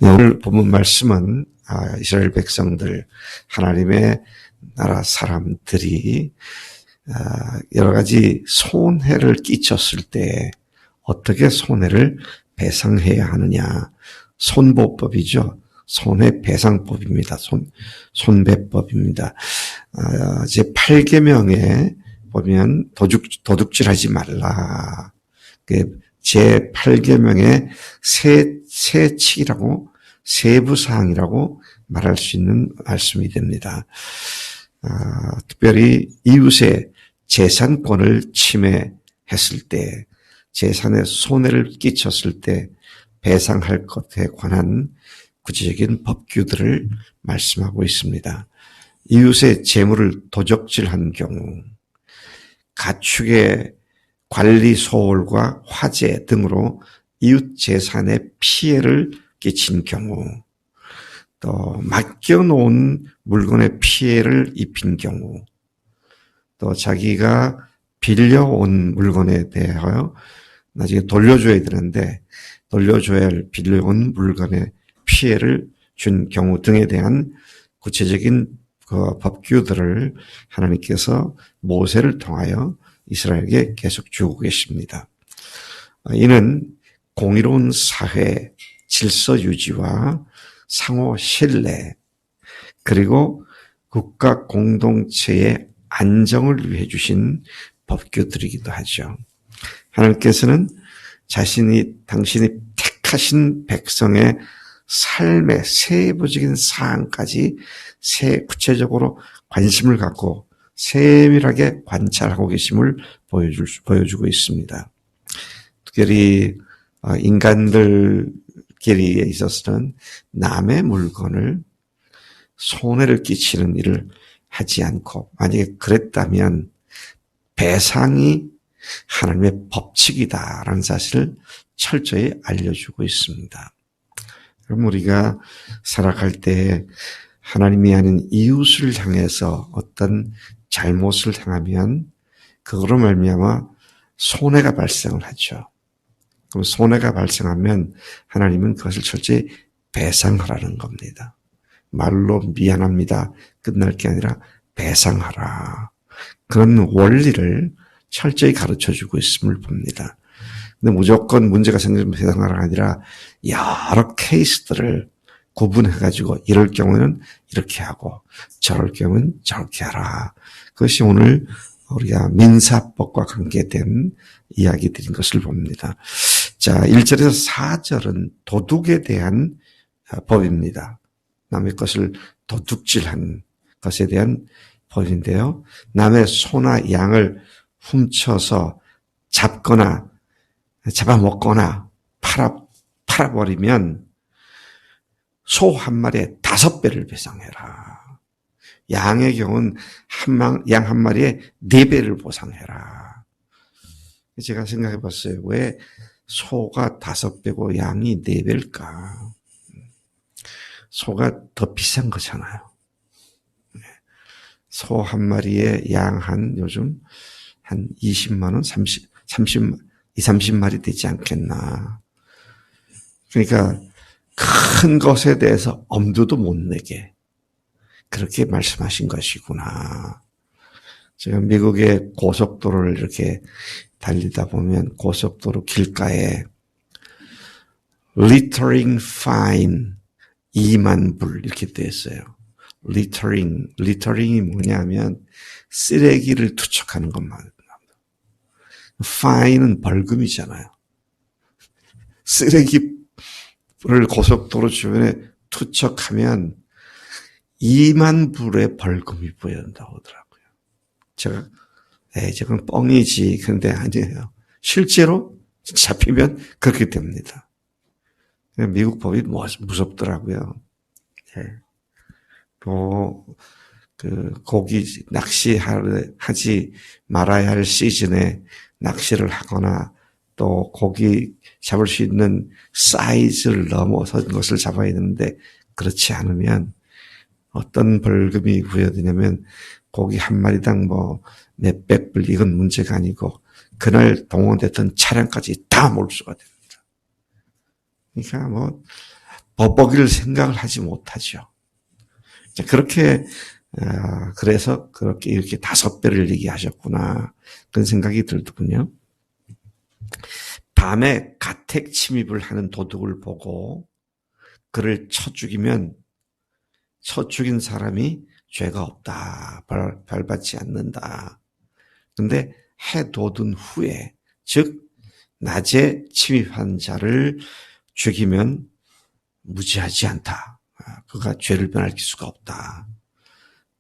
오늘 본문 말씀은 이스라엘 백성들, 하나님의 나라 사람들이 여러 가지 손해를 끼쳤을 때 어떻게 손해를 배상해야 하느냐. 손보법이죠. 손해배상법입니다. 손배법입니다. 제 8계명에 보면 도둑질하지 말라. 제 8계명의 세칙이라고, 세부사항이라고 말할 수 있는 말씀이 됩니다. 특별히 이웃의 재산권을 침해했을 때, 재산에 손해를 끼쳤을 때 배상할 것에 관한 구체적인 법규들을 말씀하고 있습니다. 이웃의 재물을 도적질한 경우, 가축의 관리 소홀과 화재 등으로 이웃 재산에 피해를 끼친 경우, 또 맡겨놓은 물건에 피해를 입힌 경우, 또 자기가 빌려온 물건에 대하여 나중에 돌려줘야 되는데 돌려줘야 할 빌려온 물건에 피해를 준 경우 등에 대한 구체적인 그 법규들을 하나님께서 모세를 통하여 이스라엘에게 계속 주고 계십니다. 이는 공의로운 사회, 질서 유지와 상호 신뢰, 그리고 국가 공동체의 안정을 위해 주신 법규들이기도 하죠. 하나님께서는 당신이 택하신 백성의 삶의 세부적인 사항까지 구체적으로 관심을 갖고 세밀하게 관찰하고 계심을 보여주고 있습니다. 특별히 인간들끼리에 있어서는 남의 물건을 손해를 끼치는 일을 하지 않고, 만약에 그랬다면 배상이 하나님의 법칙이다라는 사실을 철저히 알려주고 있습니다. 그럼 우리가 살아갈 때 하나님이 하는 이웃을 향해서 어떤 잘못을 행하면 그거로 말미암아 손해가 발생을 하죠. 그럼 손해가 발생하면 하나님은 그것을 철저히 배상하라는 겁니다. 말로 미안합니다. 끝날 게 아니라 배상하라. 그런 원리를 철저히 가르쳐주고 있음을 봅니다. 근데 무조건 문제가 생기면 배상하라가 아니라 여러 케이스들을 구분해가지고 이럴 경우는 이렇게 하고 저럴 경우는 저렇게 하라. 그것이 오늘 우리가 민사법과 관계된 이야기들인 것을 봅니다. 자, 1절에서 4절은 도둑에 대한 법입니다. 남의 것을 도둑질한 것에 대한 법인데요. 남의 소나 양을 훔쳐서 잡아먹거나 팔아버리면 소 한 마리에 5배를 배상해라. 양의 경우는 양 한 마리에 4배를 보상해라. 제가 생각해 봤어요. 왜 소가 5배고 양이 4배일까? 소가 더 비싼 거잖아요. 소 한 마리에 양 요즘 한 20만 원, 30마리 되지 않겠나. 그러니까 큰 것에 대해서 엄두도 못 내게 그렇게 말씀하신 것이구나. 제가 미국의 고속도로를 이렇게 달리다 보면 고속도로 길가에 littering fine 2만 불 이렇게 돼 있어요. littering이 뭐냐면 쓰레기를 투척하는 것만. fine은 벌금이잖아요. 쓰레기를 고속도로 주변에 투척하면 2만 불의 벌금이 부여된다고 하더라고요. 제가 저건 뻥이지. 그런데 아니에요. 실제로 잡히면 그렇게 됩니다. 미국 법이 무섭더라고요. 고기 낚시하지 말아야 할 시즌에 낚시를 하거나 또 고기 잡을 수 있는 사이즈를 넘어선 것을 잡아야 되는데 그렇지 않으면 어떤 벌금이 부여되냐면 고기 한 마리당 몇백 불 이건 문제가 아니고 그날 동원됐던 차량까지 다 몰수가 됩니다. 그러니까 버벅일 생각을 하지 못하죠. 그렇게 그래서 그렇게 이렇게 5배를 얘기하셨구나 그런 생각이 들더군요. 밤에 가택 침입을 하는 도둑을 보고 그를 쳐 죽인 사람이 죄가 없다. 벌받지 않는다. 그런데 해 돋은 후에, 즉 낮에 침입한 자를 죽이면 무죄하지 않다. 그가 죄를 변할 수가 없다.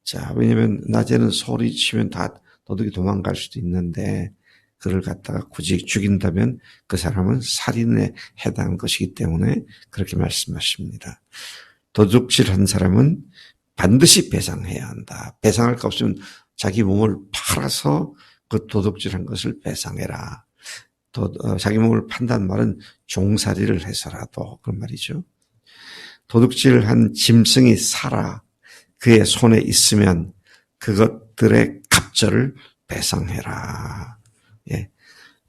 자, 왜냐면 낮에는 소리치면 다 도둑이 도망갈 수도 있는데 그를 갖다가 굳이 죽인다면 그 사람은 살인에 해당한 것이기 때문에 그렇게 말씀하십니다. 도둑질한 사람은 반드시 배상해야 한다. 배상할 거 없으면 자기 몸을 팔아서 그 도둑질한 것을 배상해라. 자기 몸을 판다는 말은 종살이를 해서라도 그런 말이죠. 도둑질한 짐승이 살아 그의 손에 있으면 그것들의 갑절을 배상해라. 예.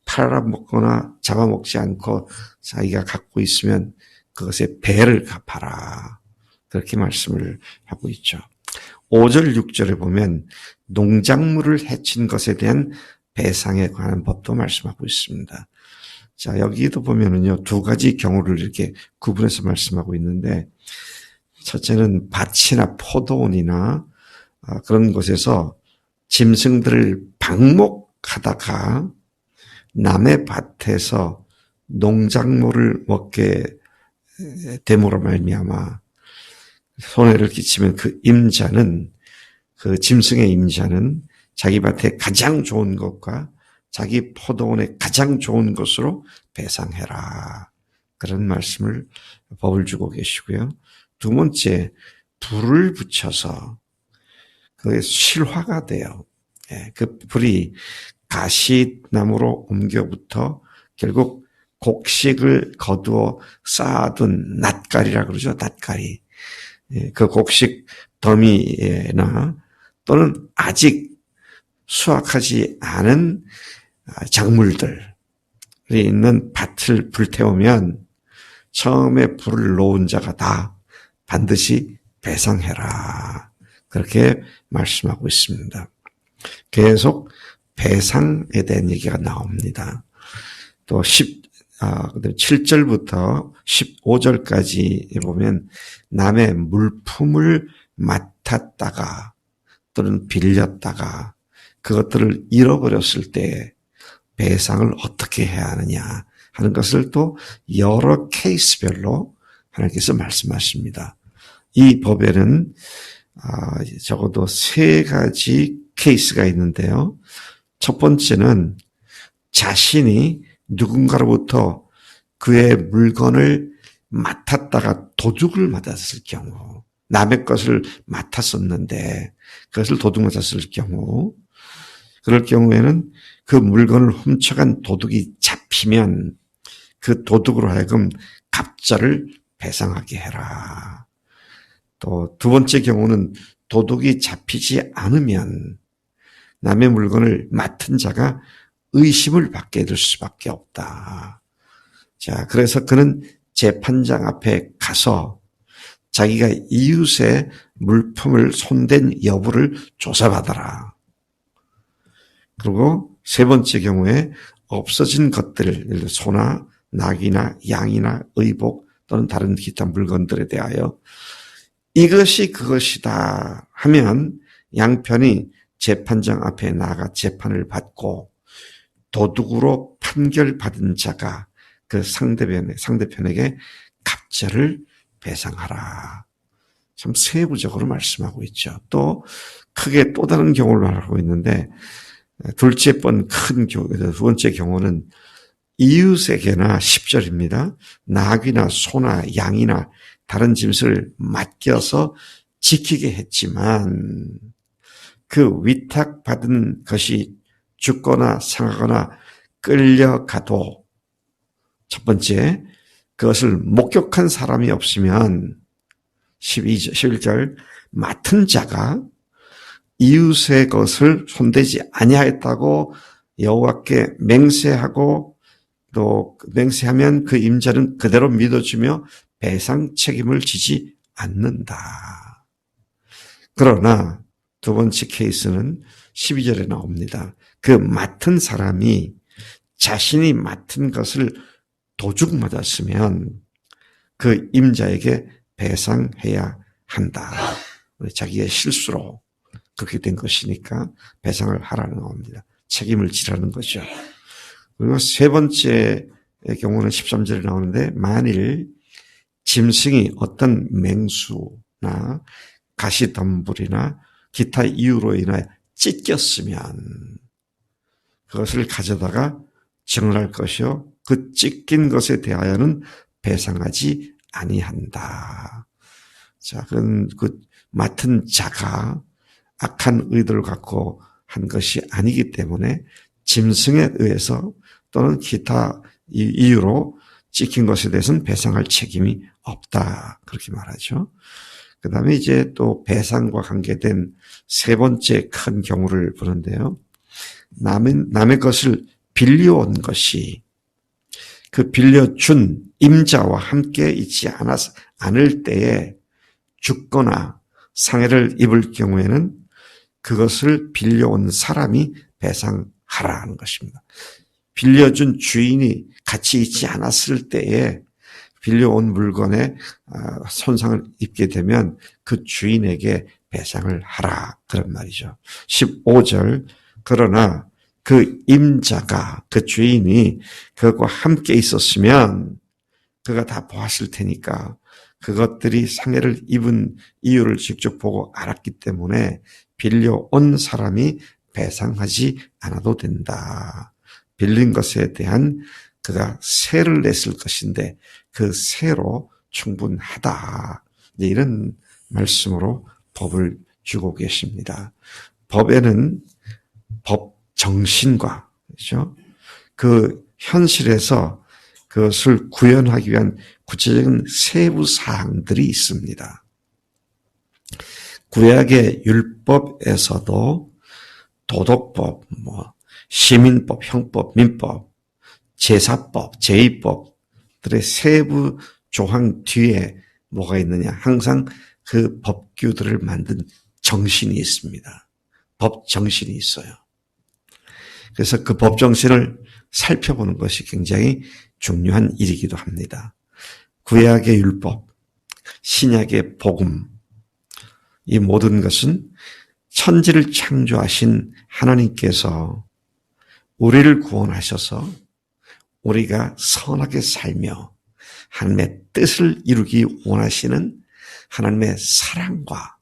팔아먹거나 잡아먹지 않고 자기가 갖고 있으면 그것의 배를 갚아라. 그렇게 말씀을 하고 있죠. 5절, 6절에 보면 농작물을 해친 것에 대한 배상에 관한 법도 말씀하고 있습니다. 자, 여기도 보면은요, 2가지 경우를 이렇게 구분해서 말씀하고 있는데, 첫째는 밭이나 포도원이나 그런 곳에서 짐승들을 방목하다가 남의 밭에서 농작물을 먹게 됨으로 말미암아 손해를 끼치면 그 임자는, 그 짐승의 임자는 자기 밭에 가장 좋은 것과 자기 포도원에 가장 좋은 것으로 배상해라. 그런 말씀을 법을 주고 계시고요. 2번째, 불을 붙여서 그게 실화가 돼요. 그 불이 가시나무로 옮겨부터 결국 곡식을 거두어 쌓아둔 낫가리라 그러죠. 낫가리. 그 곡식 더미나 또는 아직 수확하지 않은 작물들이 있는 밭을 불태우면 처음에 불을 놓은 자가 다 반드시 배상해라. 그렇게 말씀하고 있습니다. 계속 배상에 대한 얘기가 나옵니다. 또 7절부터 15절까지 보면 남의 물품을 맡았다가 또는 빌렸다가 그것들을 잃어버렸을 때 배상을 어떻게 해야 하느냐 하는 것을 또 여러 케이스별로 하나님께서 말씀하십니다. 이 법에는 적어도 3가지 케이스가 있는데요. 첫 번째는 자신이 누군가로부터 그의 물건을 맡았다가 도둑을 맞았을 경우, 남의 것을 맡았었는데 그것을 도둑 맞았을 경우, 그럴 경우에는 그 물건을 훔쳐간 도둑이 잡히면 그 도둑으로 하여금 갑절을 배상하게 해라. 또 2번째 경우는 도둑이 잡히지 않으면 남의 물건을 맡은 자가 의심을 받게 될 수밖에 없다. 자, 그래서 그는 재판장 앞에 가서 자기가 이웃의 물품을 손댄 여부를 조사받아라. 그리고 3번째 경우에 없어진 것들, 예를 들어 소나 낙이나 양이나 의복 또는 다른 기타 물건들에 대하여 이것이 그것이다 하면 양편이 재판장 앞에 나가 재판을 받고 도둑으로 판결받은 자가 그 상대편에게 갑절을 배상하라. 참 세부적으로 말씀하고 있죠. 또 크게 또 다른 경우를 말하고 있는데 두 번째 경우는 이웃에게나 10절입니다. 낙이나 소나 양이나 다른 짐승을 맡겨서 지키게 했지만 그 위탁받은 것이 죽거나 상하거나 끌려가도 첫 번째, 그것을 목격한 사람이 없으면 11절 맡은 자가 이웃의 것을 손대지 아니하였다고 여호와께 맹세하고 또 맹세하면 그 임자는 그대로 믿어주며 배상 책임을 지지 않는다. 그러나 두 번째 케이스는 12절에 나옵니다. 그 맡은 사람이 자신이 맡은 것을 도둑 맞았으면 그 임자에게 배상해야 한다. 자기의 실수로 그렇게 된 것이니까 배상을 하라는 겁니다. 책임을 지라는 거죠. 그리고 세 번째 경우는 13절에 나오는데 만일 짐승이 어떤 맹수나 가시덤불이나 기타 이유로 인하여 찢겼으면 그것을 가져다가 증언할 것이요 그 찢긴 것에 대하여는 배상하지 아니한다. 자, 그건 그 맡은 자가 악한 의도를 갖고 한 것이 아니기 때문에 짐승에 의해서 또는 기타 이유로 찍힌 것에 대해서는 배상할 책임이 없다. 그렇게 말하죠. 그 다음에 이제 또 배상과 관계된 세 번째 큰 경우를 보는데요. 남의 것을 빌려온 것이 그 빌려준 임자와 함께 있지 않을 때에 죽거나 상해를 입을 경우에는 그것을 빌려온 사람이 배상하라는 것입니다. 빌려준 주인이 같이 있지 않았을 때에 빌려온 물건에 손상을 입게 되면 그 주인에게 배상을 하라 그런 말이죠. 15절 그러나 그 임자가 그 주인이 그것과 함께 있었으면 그가 다 보았을 테니까 그것들이 상해를 입은 이유를 직접 보고 알았기 때문에 빌려온 사람이 배상하지 않아도 된다. 빌린 것에 대한 그가 세를 냈을 것인데 그 세로 충분하다. 이런 말씀으로 법을 주고 계십니다. 법에는 법 정신과 그렇죠? 그 현실에서 그것을 구현하기 위한 구체적인 세부 사항들이 있습니다. 구약의 율법에서도 도덕법, 시민법, 형법, 민법, 제사법, 제의법들의 세부 조항 뒤에 뭐가 있느냐? 항상 그 법규들을 만든 정신이 있습니다. 법 정신이 있어요. 그래서 그 법 정신을 살펴보는 것이 굉장히 중요한 일이기도 합니다. 구약의 율법, 신약의 복음, 이 모든 것은 천지를 창조하신 하나님께서 우리를 구원하셔서 우리가 선하게 살며 하나님의 뜻을 이루기 원하시는 하나님의 사랑과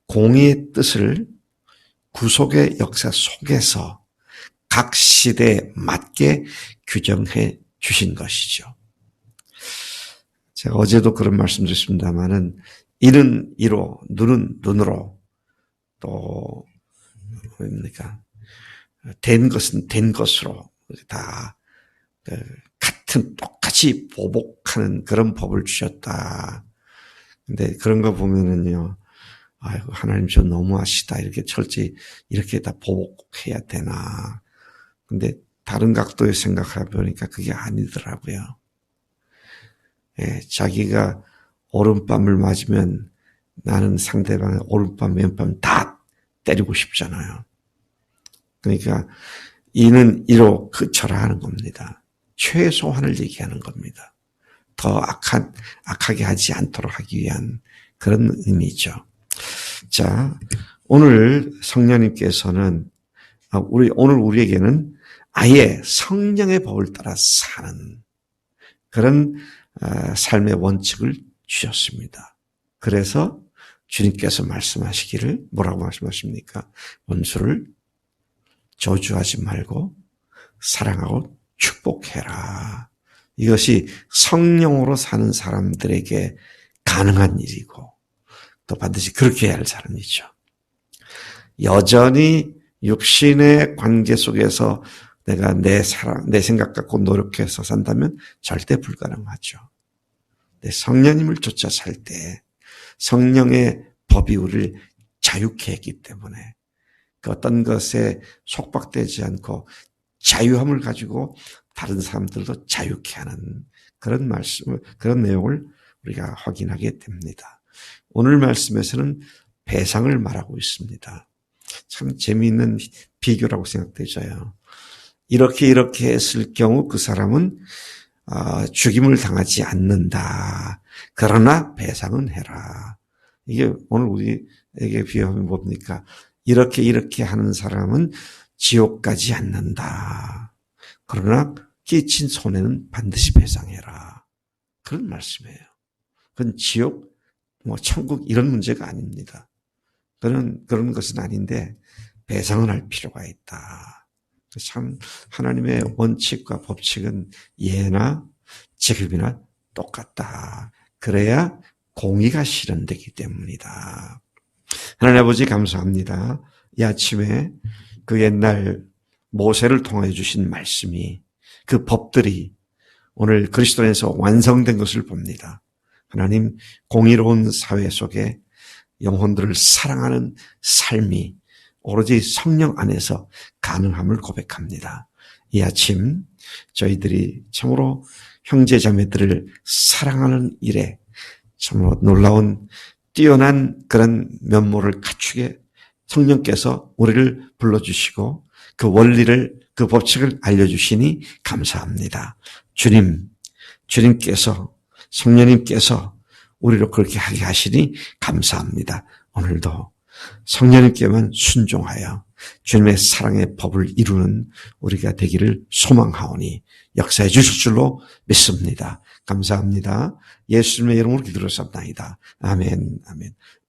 공의의 뜻을 구속의 역사 속에서 각 시대에 맞게 규정해 주신 것이죠. 제가 어제도 그런 말씀 드렸습니다마는 이는 이로, 눈은 눈으로, 또 뭡니까? 된 것은 된 것으로 다 같은 똑같이 보복하는 그런 법을 주셨다. 근데 그런 거 보면은요, 아이고 하나님 좀 너무하시다 이렇게 철저히 이렇게 다 보복해야 되나? 근데 다른 각도에 생각해 보니까 그게 아니더라고요. 예, 자기가 오른밤을 맞으면 나는 상대방의 오른밤, 왼밤 다 때리고 싶잖아요. 그러니까 이는 이로 그쳐라 하는 겁니다. 최소한을 얘기하는 겁니다. 더 악하게 하지 않도록 하기 위한 그런 의미죠. 자, 오늘 성령님께서는 오늘 우리에게는 아예 성령의 법을 따라 사는 그런 삶의 원칙을 주셨습니다. 그래서 주님께서 말씀하시기를 뭐라고 말씀하십니까? 원수를 저주하지 말고 사랑하고 축복해라. 이것이 성령으로 사는 사람들에게 가능한 일이고 또 반드시 그렇게 해야 할 사람이죠. 여전히 육신의 관계 속에서 내가 내 생각 갖고 노력해서 산다면 절대 불가능하죠. 성령님을 쫓아 살 때 성령의 법이 우리를 자유케 했기 때문에 그 어떤 것에 속박되지 않고 자유함을 가지고 다른 사람들도 자유케 하는 그런 말씀을, 그런 내용을 우리가 확인하게 됩니다. 오늘 말씀에서는 배상을 말하고 있습니다. 참 재미있는 비교라고 생각되죠. 이렇게 했을 경우 그 사람은 죽임을 당하지 않는다. 그러나 배상은 해라. 이게 오늘 우리에게 비유하면 뭡니까? 이렇게 하는 사람은 지옥 가지 않는다. 그러나 끼친 손해는 반드시 배상해라. 그런 말씀이에요. 그건 지옥, 천국 이런 문제가 아닙니다. 그런 것은 아닌데 배상을 할 필요가 있다. 참 하나님의 원칙과 법칙은 예나 지급이나 똑같다. 그래야 공의가 실현되기 때문이다. 하나님 아버지 감사합니다. 이 아침에 그 옛날 모세를 통해 주신 말씀이 그 법들이 오늘 그리스도 안에서 완성된 것을 봅니다. 하나님 공의로운 사회 속에 영혼들을 사랑하는 삶이 오로지 성령 안에서 가능함을 고백합니다. 이 아침 저희들이 참으로 형제자매들을 사랑하는 일에 참으로 놀라운 뛰어난 그런 면모를 갖추게 성령께서 우리를 불러주시고 그 원리를 그 법칙을 알려주시니 감사합니다. 주님께서 성령님께서 우리로 그렇게 하게 하시니 감사합니다. 오늘도 성령님께만 순종하여 주님의 사랑의 법을 이루는 우리가 되기를 소망하오니 역사해 주실 줄로 믿습니다. 감사합니다. 예수님의 이름으로 기도를 쌉나이다. 아멘.